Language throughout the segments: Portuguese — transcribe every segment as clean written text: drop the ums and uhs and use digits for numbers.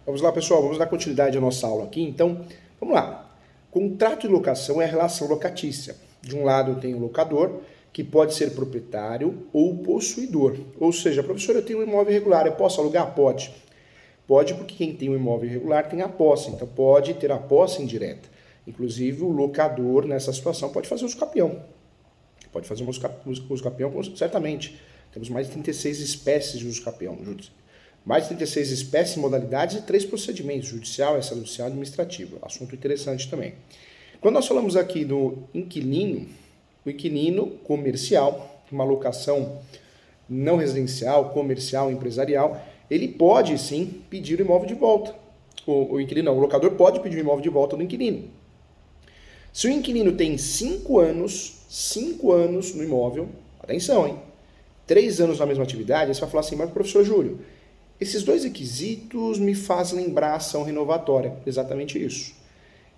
Vamos lá, pessoal, vamos dar continuidade à nossa aula aqui. Então, vamos lá. Contrato de locação é a relação locatícia. De um lado tem o locador, que pode ser proprietário ou possuidor. Ou seja, professor, eu tenho um imóvel irregular, eu posso alugar? Pode. Pode, porque quem tem um imóvel irregular tem a posse, então pode ter a posse indireta. Inclusive, o locador, nessa situação, pode fazer uso capião. Pode fazer uso capião, certamente. Temos mais de 36 espécies de uso capião. Mais de 36 espécies, modalidades e 3 procedimentos, judicial, extrajudicial e administrativo. Assunto interessante também. Quando nós falamos aqui do inquilino, o inquilino comercial, uma locação não residencial, comercial, empresarial, ele pode sim pedir o imóvel de volta. O inquilino não, o locador pode pedir o imóvel de volta do inquilino. Se o inquilino tem 5 anos no imóvel, atenção, hein? 3 anos na mesma atividade, aí você vai falar assim, mas professor Júlio, esses dois requisitos me fazem lembrar a ação renovatória. Exatamente isso.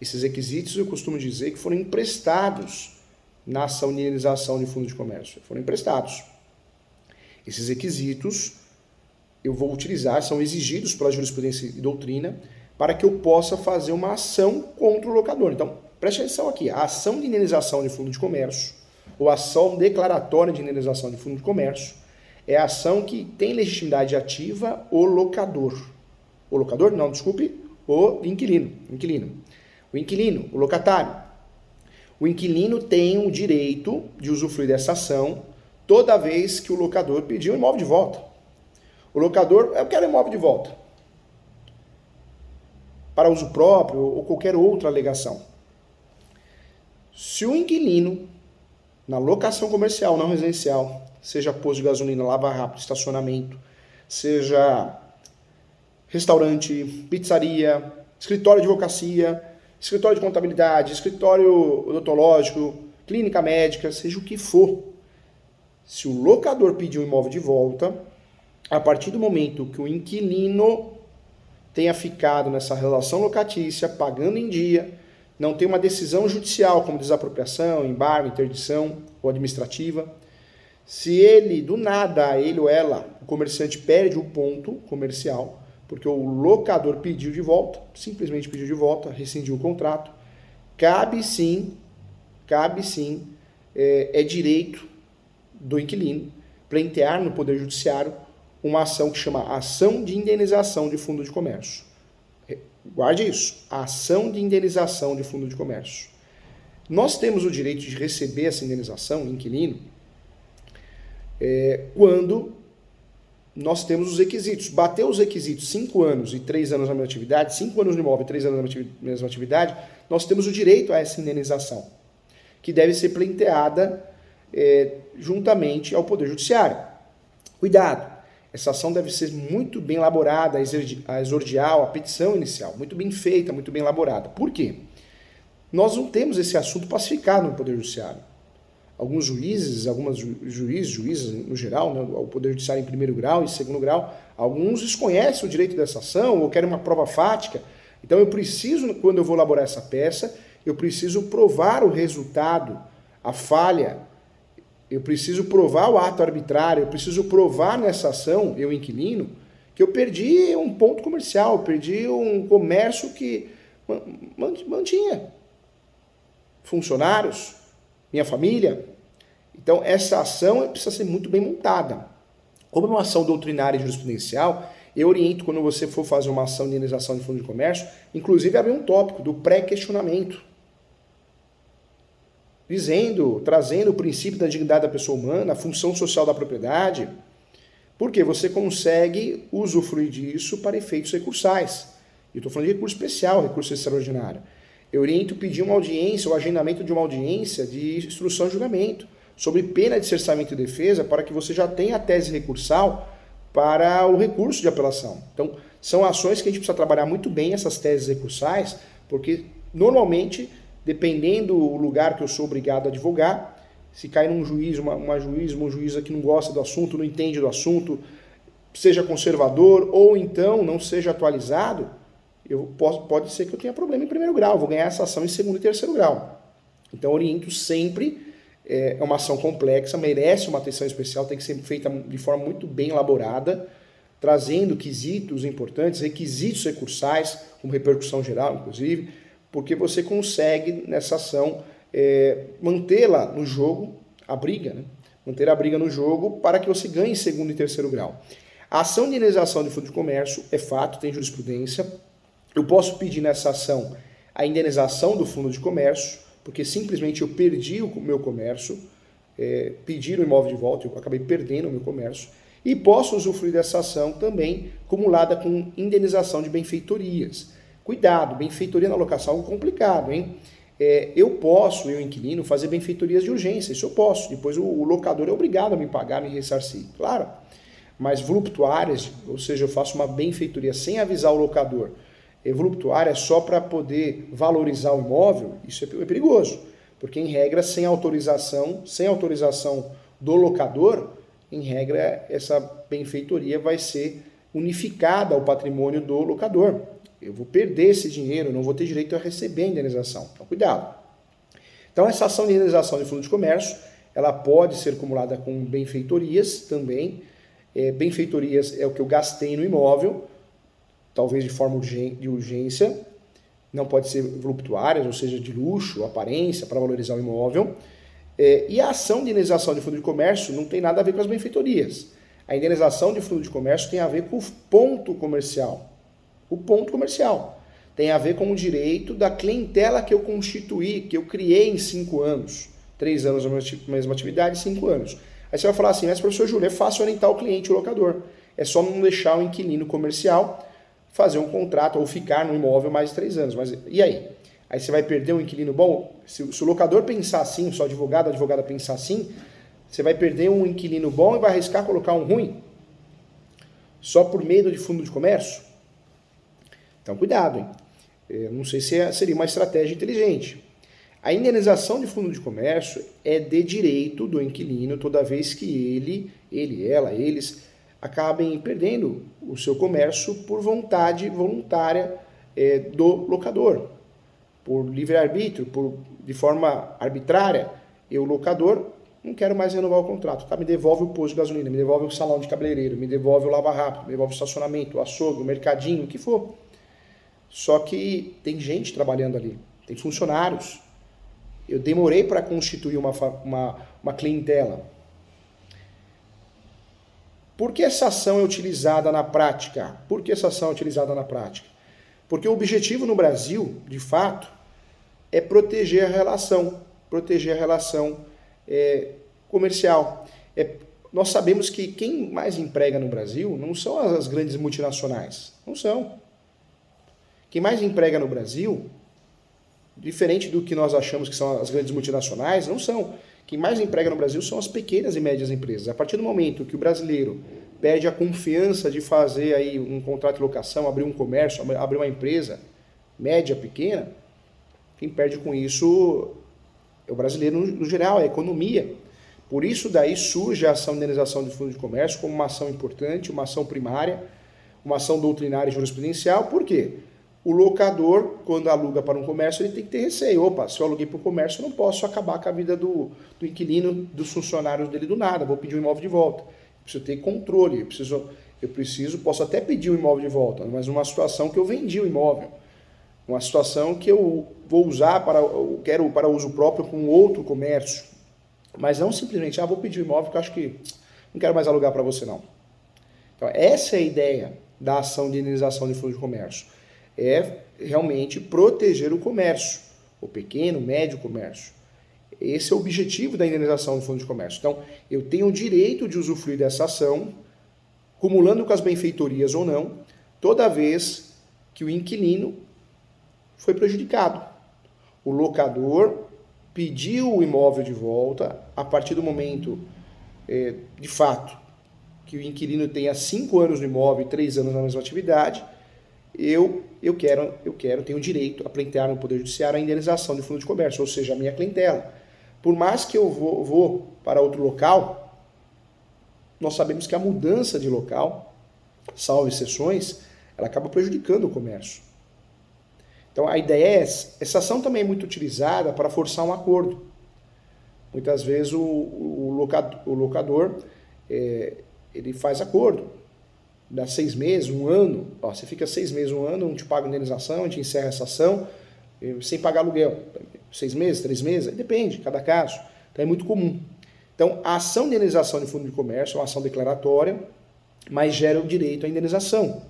Esses requisitos eu costumo dizer que foram emprestados na ação de indenização de fundo de comércio. Foram emprestados. Esses requisitos eu vou utilizar, são exigidos pela jurisprudência e doutrina para que eu possa fazer uma ação contra o locador. Então, preste atenção aqui. A ação de indenização de fundo de comércio ou ação declaratória de indenização de fundo de comércio é a ação que tem legitimidade ativa o locador. O locador? Não, desculpe, o inquilino. O inquilino, o locatário. O inquilino tem o direito de usufruir dessa ação toda vez que o locador pedir o imóvel de volta. O locador, eu quero o imóvel de volta. Para uso próprio ou qualquer outra alegação. Se o inquilino, na locação comercial não residencial, seja posto de gasolina, lava rápido, estacionamento, seja restaurante, pizzaria, escritório de advocacia, escritório de contabilidade, escritório odontológico, clínica médica, seja o que for. Se o locador pedir o imóvel de volta, a partir do momento que o inquilino tenha ficado nessa relação locatícia, pagando em dia, não tem uma decisão judicial como desapropriação, embargo, interdição ou administrativa, se ele, do nada, ele ou ela, o comerciante perde o ponto comercial, porque o locador pediu de volta, simplesmente pediu de volta, rescindiu o contrato, cabe sim, é direito do inquilino pleitear no Poder Judiciário uma ação que chama ação de indenização de fundo de comércio. Guarde isso, ação de indenização de fundo de comércio. Nós temos o direito de receber essa indenização, inquilino, quando nós temos os requisitos. Bateu os requisitos 5 anos e 3 anos na mesma atividade, 5 anos no imóvel e 3 anos na mesma atividade, nós temos o direito a essa indenização, que deve ser pleiteada juntamente ao Poder Judiciário. Cuidado, essa ação deve ser muito bem elaborada, a exordial, a petição inicial, muito bem feita, muito bem elaborada. Por quê? Nós não temos esse assunto pacificado no Poder Judiciário. Alguns juízes, juízes no geral, né, o Poder Judiciário em primeiro grau e segundo grau, alguns desconhecem o direito dessa ação ou querem uma prova fática. Então eu preciso, quando eu vou elaborar essa peça, eu preciso provar o resultado, a falha, eu preciso provar o ato arbitrário, eu preciso provar nessa ação, eu inquilino, que eu perdi um ponto comercial, eu perdi um comércio que mantinha funcionários, minha família. Então, essa ação precisa ser muito bem montada. Como é uma ação doutrinária e jurisprudencial, eu oriento, quando você for fazer uma ação de indenização de fundo de comércio, inclusive abrir um tópico do pré-questionamento, trazendo o princípio da dignidade da pessoa humana, a função social da propriedade, porque você consegue usufruir disso para efeitos recursais. Eu estou falando de recurso especial, recurso extraordinário. Eu oriento pedir uma audiência, o agendamento de uma audiência de instrução e julgamento, sobre pena de cerceamento e defesa, para que você já tenha a tese recursal para o recurso de apelação. Então, são ações que a gente precisa trabalhar muito bem, essas teses recursais, porque normalmente, dependendo do lugar que eu sou obrigado a advogar, se cai num juiz, uma juíza que não gosta do assunto, não entende do assunto, seja conservador ou então não seja atualizado, pode ser que eu tenha problema em primeiro grau, vou ganhar essa ação em segundo e terceiro grau. Então, oriento sempre, é uma ação complexa, merece uma atenção especial, tem que ser feita de forma muito bem elaborada, trazendo quesitos importantes, requisitos recursais, como repercussão geral, inclusive, porque você consegue, nessa ação, mantê-la no jogo, a briga, né? Manter a briga no jogo para que você ganhe segundo e terceiro grau. A ação de indenização de fundo de comércio é fato, tem jurisprudência. Eu posso pedir nessa ação a indenização do fundo de comércio, porque simplesmente eu perdi o meu comércio, pedir o imóvel de volta, eu acabei perdendo o meu comércio, e posso usufruir dessa ação também acumulada com indenização de benfeitorias. Cuidado, benfeitoria na locação é algo complicado, hein? Eu posso, eu inquilino, fazer benfeitorias de urgência, isso eu posso. Depois o locador é obrigado a me pagar, a me ressarcir, claro. Mas voluptuárias, ou seja, eu faço uma benfeitoria sem avisar o locador, voluptuária só para poder valorizar o imóvel, isso é perigoso. Porque, em regra, sem autorização do locador, em regra, essa benfeitoria vai ser unificada ao patrimônio do locador. Eu vou perder esse dinheiro, não vou ter direito a receber a indenização. Então, cuidado. Então, essa ação de indenização de fundo de comércio, ela pode ser acumulada com benfeitorias também. Benfeitorias é o que eu gastei no imóvel, talvez de forma de urgência. Não pode ser voluptuárias, ou seja, de luxo, aparência, para valorizar o imóvel. E a ação de indenização de fundo de comércio não tem nada a ver com as benfeitorias. A indenização de fundo de comércio tem a ver com o ponto comercial. O ponto comercial tem a ver com o direito da clientela que eu constituí, que eu criei em 5 anos. 3 anos na mesma atividade, 5 anos. Aí você vai falar assim, mas professor Júlio, é fácil orientar o cliente, o locador. É só não deixar o inquilino comercial fazer um contrato ou ficar no imóvel mais de 3 anos. Mas e aí? Aí você vai perder um inquilino bom? Se o locador pensar assim, se o advogado, a advogada pensar assim, você vai perder um inquilino bom e vai arriscar colocar um ruim? Só por medo de fundo de comércio? Então, cuidado, hein? Eu não sei se seria uma estratégia inteligente. A indenização de fundo de comércio é de direito do inquilino toda vez que eles acabem perdendo o seu comércio por vontade voluntária do locador, por livre-arbítrio, de forma arbitrária. Eu, locador, não quero mais renovar o contrato, tá? Me devolve o posto de gasolina, me devolve o salão de cabeleireiro, me devolve o lava-rápido, me devolve o estacionamento, o açougue, o mercadinho, o que for. Só que tem gente trabalhando ali, tem funcionários. Eu demorei para constituir uma clientela. Por que essa ação é utilizada na prática? Porque o objetivo no Brasil, de fato, é proteger a relação comercial. Nós sabemos que quem mais emprega no Brasil não são as grandes multinacionais, não são. Quem mais emprega no Brasil, diferente do que nós achamos que são as grandes multinacionais, não são. Quem mais emprega no Brasil são as pequenas e médias empresas. A partir do momento que o brasileiro perde a confiança de fazer aí um contrato de locação, abrir um comércio, abrir uma empresa média, pequena, quem perde com isso é o brasileiro no geral, é a economia. Por isso daí surge a ação de indenização de fundo de comércio como uma ação importante, uma ação primária, uma ação doutrinária e jurisprudencial. Por quê? O locador, quando aluga para um comércio, ele tem que ter receio. Opa, se eu aluguei para o comércio, eu não posso acabar com a vida do inquilino, dos funcionários dele do nada. Vou pedir o imóvel de volta. Eu preciso ter controle. Posso até pedir o imóvel de volta, mas numa situação que eu vendi o imóvel. Uma situação que eu vou usar quero para uso próprio com outro comércio. Mas não simplesmente, vou pedir o imóvel que eu acho que não quero mais alugar para você, não. Então, essa é a ideia da ação de indenização de fundo de comércio. É realmente proteger o comércio, o pequeno, médio comércio. Esse é o objetivo da indenização do fundo de comércio. Então, eu tenho o direito de usufruir dessa ação, cumulando com as benfeitorias ou não, toda vez que o inquilino foi prejudicado. O locador pediu o imóvel de volta a partir do momento, de fato, que o inquilino tenha 5 anos no imóvel e 3 anos na mesma atividade, eu tenho o direito a pleitear no Poder Judiciário a indenização de fundo de comércio, ou seja, a minha clientela. Por mais que eu vou para outro local, nós sabemos que a mudança de local, salvo exceções, ela acaba prejudicando o comércio. Então a ideia é essa ação também é muito utilizada para forçar um acordo. Muitas vezes o locador ele faz acordo. dá 6 meses, 1 ano, ó, você fica 6 meses, 1 ano, não te paga indenização, a gente encerra essa ação sem pagar aluguel. 6 meses, 3 meses, depende, cada caso. Então é muito comum. Então a ação de indenização de fundo de comércio é uma ação declaratória, mas gera o direito à indenização,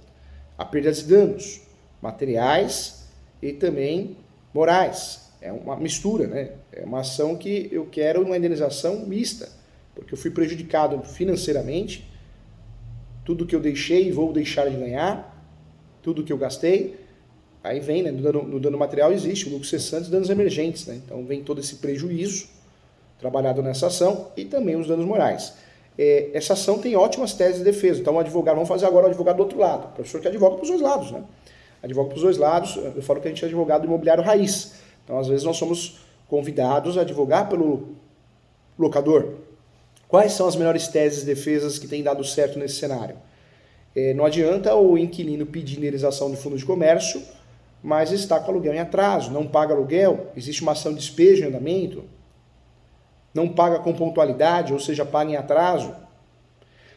a perdas e danos materiais e também morais. É uma mistura, né? É uma ação que eu quero uma indenização mista, porque eu fui prejudicado financeiramente, tudo que eu deixei e vou deixar de ganhar, tudo que eu gastei, aí vem, né, no dano material existe o lucro cessante e danos emergentes, né? Então vem todo esse prejuízo trabalhado nessa ação e também os danos morais. Essa ação tem ótimas teses de defesa, então o advogado, vamos fazer agora o advogado do outro lado, o professor que advoga para os dois lados, né? Advoga para os dois lados, eu falo que a gente é advogado imobiliário raiz, então às vezes nós somos convidados a advogar pelo locador. Quais são as melhores teses de defesas que têm dado certo nesse cenário? Não adianta o inquilino pedir indenização de fundo de comércio, mas está com aluguel em atraso, não paga aluguel, existe uma ação de despejo em andamento, não paga com pontualidade, ou seja, paga em atraso.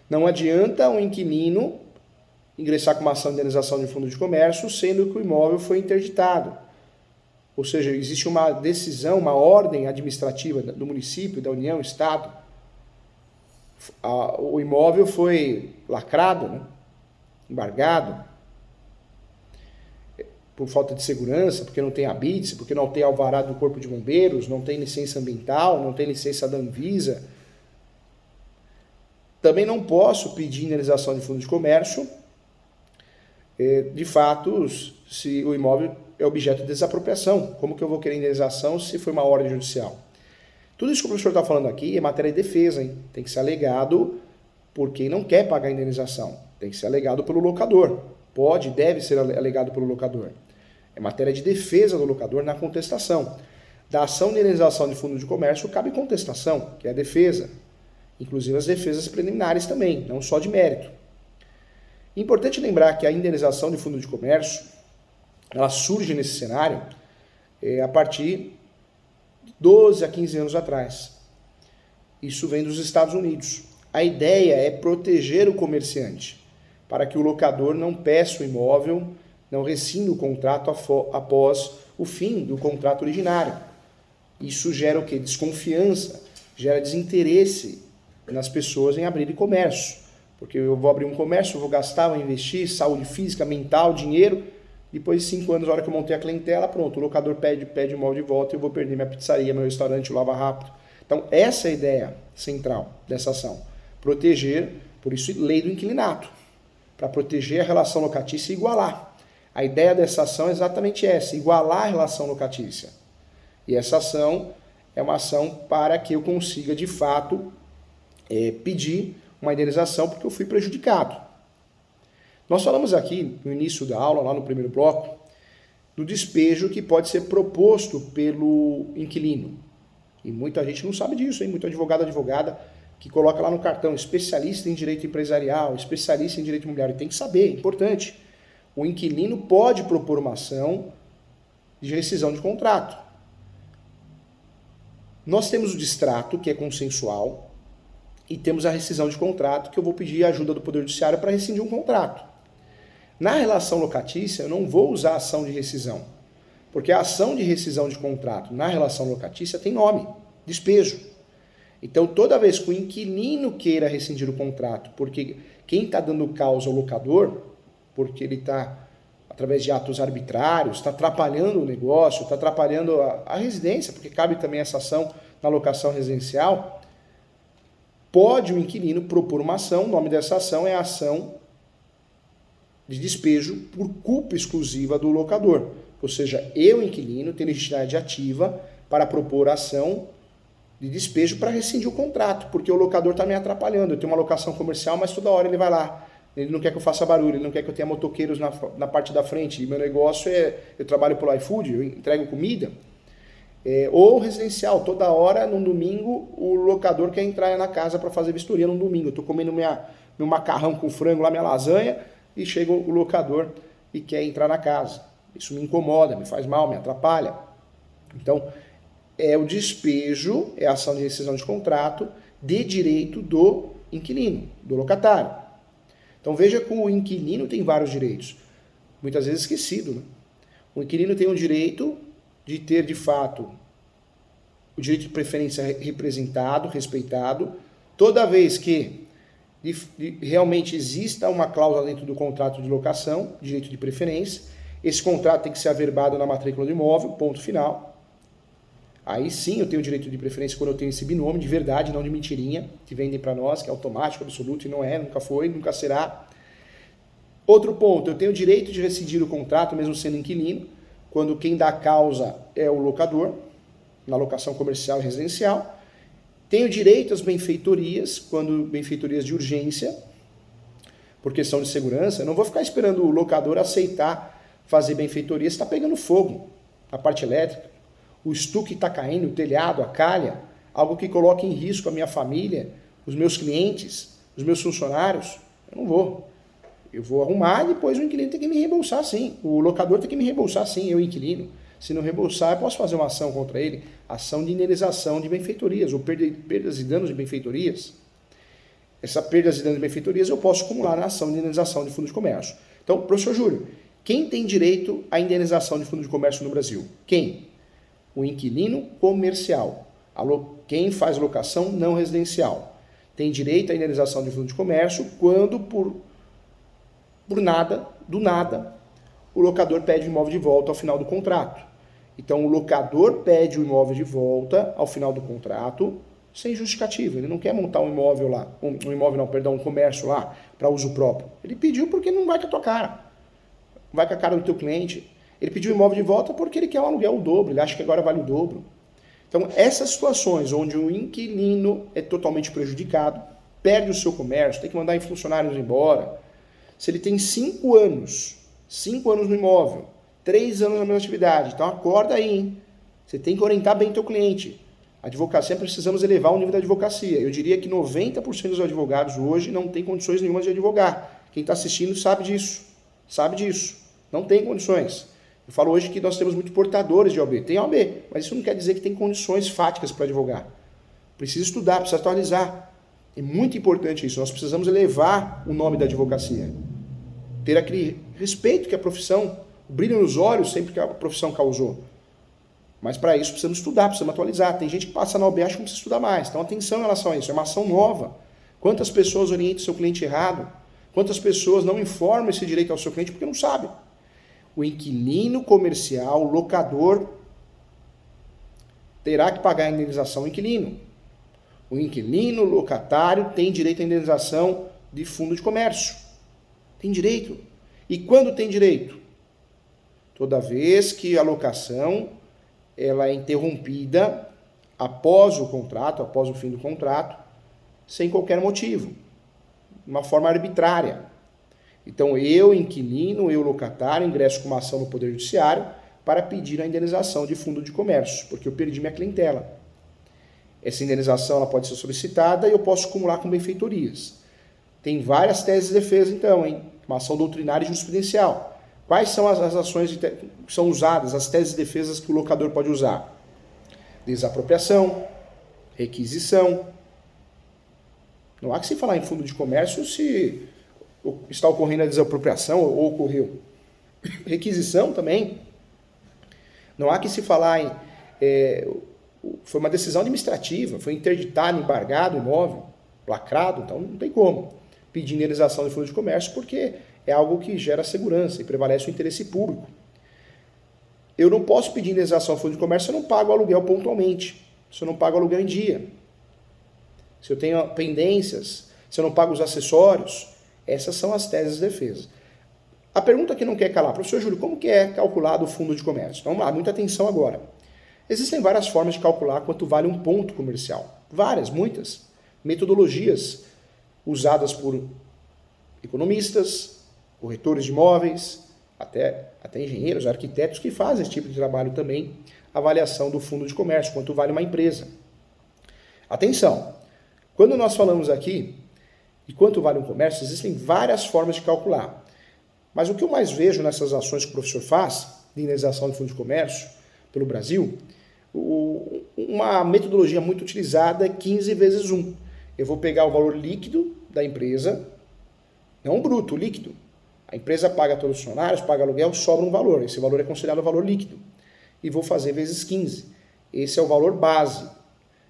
Não adianta o inquilino ingressar com uma ação de indenização de fundo de comércio, sendo que o imóvel foi interditado. Ou seja, existe uma decisão, uma ordem administrativa do município, da União, Estado. O imóvel foi lacrado, né? Embargado, por falta de segurança, porque não tem habite, porque não tem alvará do Corpo de Bombeiros, não tem licença ambiental, não tem licença da Anvisa. Também não posso pedir indenização de fundo de comércio, de fato, se o imóvel é objeto de desapropriação. Como que eu vou querer indenização se foi uma ordem judicial? Tudo isso que o professor está falando aqui é matéria de defesa, hein? Tem que ser alegado por quem não quer pagar a indenização. Tem que ser alegado pelo locador. Pode, deve ser alegado pelo locador. É matéria de defesa do locador na contestação. Da ação de indenização de fundo de comércio cabe contestação, que é a defesa. Inclusive as defesas preliminares também, não só de mérito. Importante lembrar que a indenização de fundo de comércio, ela surge nesse cenário a partir de 12 a 15 anos atrás. Isso vem dos Estados Unidos. A ideia é proteger o comerciante, para que o locador não peça o imóvel, não rescinda o contrato após o fim do contrato originário. Isso gera o quê? Desconfiança, gera desinteresse nas pessoas em abrir comércio. Porque eu vou abrir um comércio, vou gastar, vou investir, saúde física, mental, dinheiro. Depois de 5 anos, na hora que eu montei a clientela, pronto, o locador pede o imóvel de volta e eu vou perder minha pizzaria, meu restaurante, o Lava Rápido. Então, essa é a ideia central dessa ação. Proteger, por isso, lei do inquilinato. Para proteger a relação locatícia e igualar. A ideia dessa ação é exatamente essa, igualar a relação locatícia. E essa ação é uma ação para que eu consiga, de fato, pedir uma indenização porque eu fui prejudicado. Nós falamos aqui, no início da aula, lá no primeiro bloco, do despejo que pode ser proposto pelo inquilino. E muita gente não sabe disso, hein? Muito advogada que coloca lá no cartão especialista em direito empresarial, especialista em direito imobiliário. Tem que saber, é importante. O inquilino pode propor uma ação de rescisão de contrato. Nós temos o distrato, que é consensual, e temos a rescisão de contrato, que eu vou pedir a ajuda do Poder Judiciário para rescindir um contrato. Na relação locatícia, eu não vou usar a ação de rescisão, porque a ação de rescisão de contrato na relação locatícia tem nome, despejo. Então, toda vez que o inquilino queira rescindir o contrato, porque quem está dando causa ao locador, porque ele está, através de atos arbitrários, está atrapalhando o negócio, está atrapalhando a residência, porque cabe também essa ação na locação residencial, pode o inquilino propor uma ação, o nome dessa ação é a ação de despejo por culpa exclusiva do locador. Ou seja, eu, inquilino, tenho legitimidade ativa para propor ação de despejo para rescindir o contrato, porque o locador está me atrapalhando. Eu tenho uma locação comercial, mas toda hora ele vai lá. Ele não quer que eu faça barulho, ele não quer que eu tenha motoqueiros na parte da frente. E meu negócio eu trabalho pelo iFood, eu entrego comida. Ou residencial, toda hora, num domingo, o locador quer entrar na casa para fazer vistoria num domingo. Eu estou comendo meu macarrão com frango lá, minha lasanha, e chega o locador e quer entrar na casa. Isso me incomoda, me faz mal, me atrapalha. Então, o despejo, é a ação de rescisão de contrato de direito do inquilino, do locatário. Então veja que o inquilino tem vários direitos, muitas vezes esquecido, né? O inquilino tem o direito de ter, de fato, o direito de preferência representado, respeitado, toda vez que realmente exista uma cláusula dentro do contrato de locação, direito de preferência, esse contrato tem que ser averbado na matrícula do imóvel, ponto final. Aí sim eu tenho direito de preferência quando eu tenho esse binômio de verdade, não de mentirinha, que vendem para nós, que é automático, absoluto, e não é, nunca foi, nunca será. Outro ponto, eu tenho o direito de rescindir o contrato, mesmo sendo inquilino, quando quem dá a causa é o locador, na locação comercial e residencial. Tenho direito às benfeitorias, quando benfeitorias de urgência, por questão de segurança. Eu não vou ficar esperando o locador aceitar fazer benfeitoria se está pegando fogo na parte elétrica, o estuque está caindo, o telhado, a calha, algo que coloque em risco a minha família, os meus clientes, os meus funcionários. Eu não vou. Eu vou arrumar e depois o inquilino tem que me reembolsar sim. O locador tem que me reembolsar sim, eu inquilino. Se não reembolsar, eu posso fazer uma ação contra ele, ação de indenização de benfeitorias, ou perdas e danos de benfeitorias. Essa perdas e danos de benfeitorias eu posso acumular na ação de indenização de fundo de comércio. Então, professor Júlio, quem tem direito à indenização de fundo de comércio no Brasil? Quem? O inquilino comercial. Quem faz locação não residencial. Tem direito à indenização de fundo de comércio quando, por nada, do nada, o locador pede o imóvel de volta ao final do contrato. Então, o locador pede o imóvel de volta ao final do contrato sem justificativa. Ele não quer montar um imóvel lá, um comércio lá para uso próprio. Ele pediu porque não vai com a tua cara. Não vai com a cara do teu cliente. Ele pediu o imóvel de volta porque ele quer um aluguel o dobro, ele acha que agora vale o dobro. Então, essas situações onde o inquilino é totalmente prejudicado, perde o seu comércio, tem que mandar funcionários embora. Se ele tem 5 anos no imóvel, 3 anos na mesma atividade, então acorda aí, hein? Você tem que orientar bem o teu cliente. A advocacia, precisamos elevar o nível da advocacia. Eu diria que 90% dos advogados hoje não tem condições nenhuma de advogar. Quem está assistindo sabe disso. Não tem condições. Eu falo hoje que nós temos muitos portadores de OAB. Tem OAB, mas isso não quer dizer que tem condições fáticas para advogar. Precisa estudar, precisa atualizar. É muito importante isso. Nós precisamos elevar o nome da advocacia. Ter aquele respeito que a profissão, o brilho nos olhos sempre que a profissão causou. Mas para isso precisamos estudar, precisamos atualizar. Tem gente que passa na OAB e acha que não precisa estudar mais. Então atenção em relação a isso. É uma ação nova. Quantas pessoas orientam o seu cliente errado? Quantas pessoas não informam esse direito ao seu cliente porque não sabe? O inquilino comercial, o locador, terá que pagar a indenização ao inquilino. O inquilino locatário tem direito à indenização de fundo de comércio. Tem direito. E quando tem direito? Toda vez que a locação ela é interrompida após o contrato, após o fim do contrato, sem qualquer motivo, de uma forma arbitrária. Então eu, inquilino, eu, locatário, ingresso com uma ação no Poder Judiciário para pedir a indenização de fundo de comércio, porque eu perdi minha clientela. Essa indenização ela pode ser solicitada e eu posso acumular com benfeitorias. Tem várias teses de defesa, então, hein? Uma ação doutrinária e jurisprudencial. Quais são as ações que são usadas, as teses de defesa que o locador pode usar? Desapropriação, requisição. Não há que se falar em fundo de comércio se está ocorrendo a desapropriação ou ocorreu. Requisição também. Não há que se falar em... foi uma decisão administrativa, foi interditado, embargado o imóvel, lacrado, então não tem como pedir indenização de fundo de comércio porque é algo que gera segurança e prevalece o interesse público. Eu não posso pedir indenização de fundo de comércio se eu não pago o aluguel pontualmente, se eu não pago o aluguel em dia, se eu tenho pendências, se eu não pago os acessórios. Essas são as teses de defesa. A pergunta que não quer calar, professor Júlio, como que é calculado o fundo de comércio? Então, vamos lá, muita atenção agora. Existem várias formas de calcular quanto vale um ponto comercial. Várias, muitas. Metodologias usadas por economistas, corretores de imóveis, até engenheiros, arquitetos que fazem esse tipo de trabalho também, avaliação do fundo de comércio, quanto vale uma empresa. Atenção, quando nós falamos aqui de quanto vale um comércio, existem várias formas de calcular. Mas o que eu mais vejo nessas ações que o professor faz, de indenização de fundo de comércio pelo Brasil, uma metodologia muito utilizada é 15 vezes 1. Eu vou pegar o valor líquido da empresa, não o bruto, o líquido. A empresa paga todos os funcionários, paga aluguel, sobra um valor. Esse valor é considerado o valor líquido. E vou fazer vezes 15. Esse é o valor base.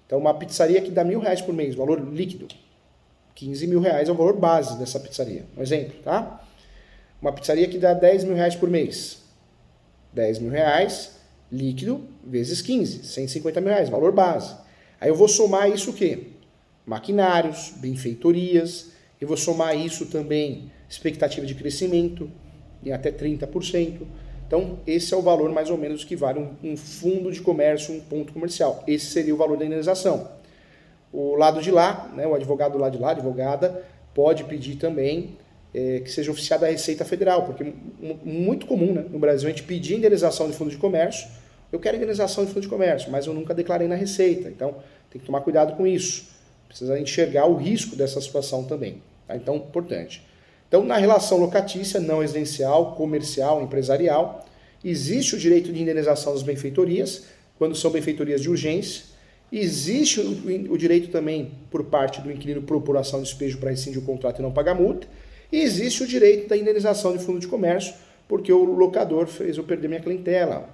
Então, uma pizzaria que dá R$1.000 por mês, valor líquido. R$15.000 é o valor base dessa pizzaria. Um exemplo, tá? Uma pizzaria que dá R$10.000 por mês. R$10.000 líquido vezes 15, R$150.000, valor base. Aí eu vou somar isso o quê? Maquinários, benfeitorias, eu vou somar isso também, expectativa de crescimento, em até 30%. Então, esse é o valor mais ou menos que vale um fundo de comércio, um ponto comercial. Esse seria o valor da indenização. O lado de lá, né, o advogado lá de lá, a advogada, pode pedir também que seja oficiado da Receita Federal, porque muito comum, né, no Brasil a gente pedir indenização de fundo de comércio. Eu quero indenização de fundo de comércio, mas eu nunca declarei na Receita. Então, tem que tomar cuidado com isso. Precisa enxergar o risco dessa situação também. Tá? Então, importante. Então, na relação locatícia, não residencial, comercial, empresarial, existe o direito de indenização das benfeitorias, quando são benfeitorias de urgência. Existe o direito também, por parte do inquilino, propor ação de despejo para rescindir o contrato e não pagar multa. E existe o direito da indenização de fundo de comércio, porque o locador fez eu perder minha clientela,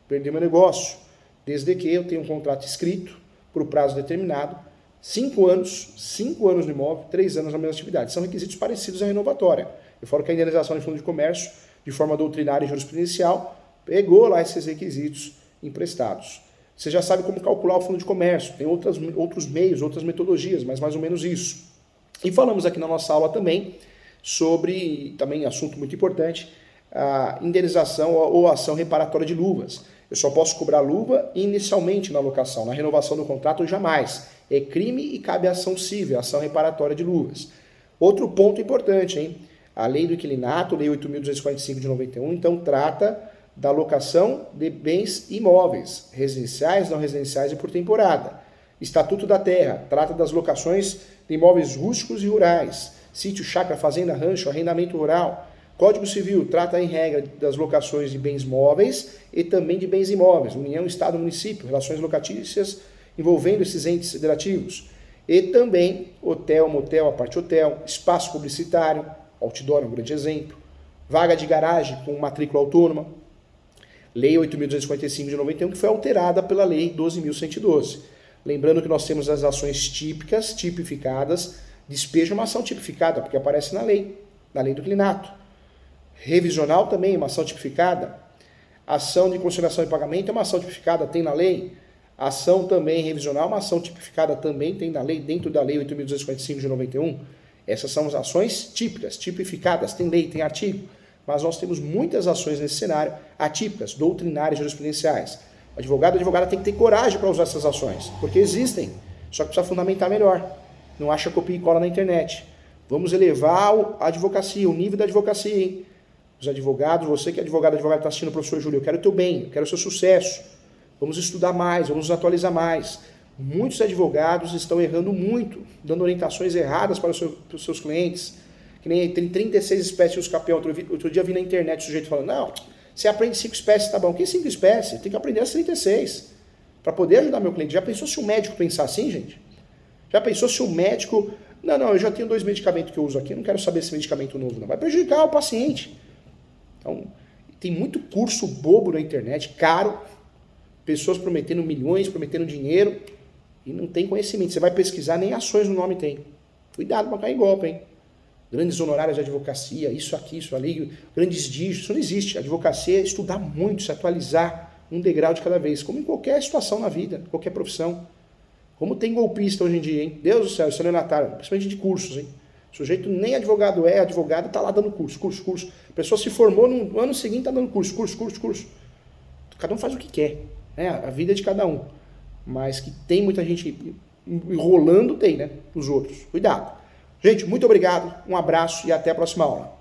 perder meu negócio, desde que eu tenha um contrato escrito, por prazo determinado, 5 anos no imóvel, 3 anos na mesma atividade. São requisitos parecidos à renovatória. Eu falo que a indenização de fundo de comércio, de forma doutrinária e jurisprudencial, pegou lá esses requisitos emprestados. Você já sabe como calcular o fundo de comércio, tem outros meios, outras metodologias, mas mais ou menos isso. E falamos aqui na nossa aula também sobre, também assunto muito importante, a indenização ou ação reparatória de luvas. Eu só posso cobrar luva inicialmente na locação, na renovação do contrato jamais. É crime e cabe ação civil, ação reparatória de luvas. Outro ponto importante, hein? A lei do inquilinato, lei 8.245 de 91, então trata da locação de bens imóveis, residenciais, não residenciais e por temporada. Estatuto da Terra, trata das locações de imóveis rústicos e rurais, sítio, chácara, fazenda, rancho, arrendamento rural. Código Civil trata em regra das locações de bens móveis e também de bens imóveis, União, Estado, Município, relações locatícias envolvendo esses entes federativos. E também hotel, motel, aparte hotel, espaço publicitário, outdoor é um grande exemplo, vaga de garagem com matrícula autônoma, Lei 8.245 de 91, que foi alterada pela Lei 12.112. Lembrando que nós temos as ações típicas, tipificadas, despejo é uma ação tipificada, porque aparece na lei do inquilinato. Revisional também é uma ação tipificada. Ação de conciliação e pagamento é uma ação tipificada, tem na lei. Ação também revisional, uma ação tipificada também tem na lei, dentro da Lei 8.245 de 91. Essas são as ações típicas, tipificadas, tem lei, tem artigo. Mas nós temos muitas ações nesse cenário atípicas, doutrinárias, jurisprudenciais. O advogado, a advogada tem que ter coragem para usar essas ações, porque existem, só que precisa fundamentar melhor. Não acha copia e cola na internet. Vamos elevar a advocacia, o nível da advocacia, hein? Os advogados, você que é advogado está assistindo, professor Júlio, eu quero o teu bem, eu quero o seu sucesso. Vamos estudar mais, vamos nos atualizar mais. Muitos advogados estão errando muito, dando orientações erradas para os seus clientes. Que nem tem 36 espécies de escapião. Outro dia vi na internet o sujeito falando, não, você aprende 5 espécies, tá bom. Que 5 espécies? Tem que aprender as 36 para poder ajudar meu cliente. Já pensou se o médico pensar assim, gente? Já pensou se o médico... Não, eu já tenho 2 medicamentos que eu uso aqui, não quero saber esse medicamento novo, não. Vai prejudicar o paciente. Então, tem muito curso bobo na internet, caro, pessoas prometendo milhões, prometendo dinheiro, e não tem conhecimento. Você vai pesquisar, nem ações no nome tem. Cuidado para cair em golpe, hein? Grandes honorários de advocacia, isso aqui, isso ali, grandes dígitos, isso não existe. A advocacia é estudar muito, se atualizar, um degrau de cada vez, como em qualquer situação na vida, qualquer profissão. Como tem golpista hoje em dia, hein? Deus do céu, estelionatário, principalmente de cursos, hein? O sujeito nem advogado está lá dando curso. A pessoa se formou no ano seguinte, está dando curso. Cada um faz o que quer, né? A vida é de cada um. Mas que tem muita gente enrolando, tem, né? Os outros. Cuidado. Gente, muito obrigado, um abraço e até a próxima aula.